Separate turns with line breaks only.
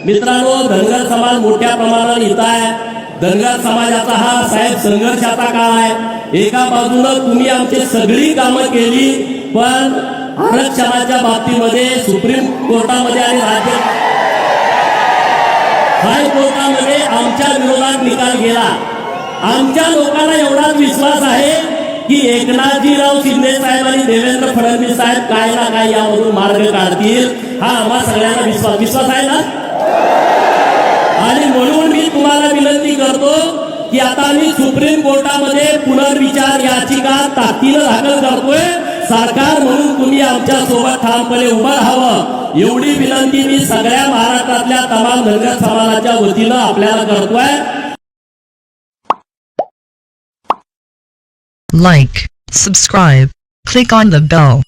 मित्रांनो, धनगर समाज मोठ्या प्रमाणावर येत आहे. धनगर समाजाचा हा साहेब संघर्षाचा काळ आहे. एका बाजूला तुम्ही आमची सगळी कामं केली, पण आरक्षणाच्या बाबतीमध्ये सुप्रीम कोर्टामध्ये आणि राज्य हायकोर्टामध्ये आमच्या विरोधात निकाल गेला. आमच्या लोकांना एवढाच विश्वास आहे की एकनाथजीराव शिंदे साहेब आणि देवेंद्र फडणवीस साहेब काय ना काय यामधून मार्ग काढतील. हा आम्हा सगळ्यांना विश्वास आहे ना. आणि म्हणून मी तुम्हाला विनंती करतो की आता मी सुप्रीम कोर्टामध्ये पुनर्विचार याचिका ताकदीनं दाखल करतोय. सरकार म्हणून तुम्ही आमच्या सोबत ठामपणे उभं राहावं एवढी विनंती मी सगळ्या महाराष्ट्रातल्या तमाम धनगर समाजाच्या वतीनं आपल्याला करतोय.
Like, subscribe, click on the bell.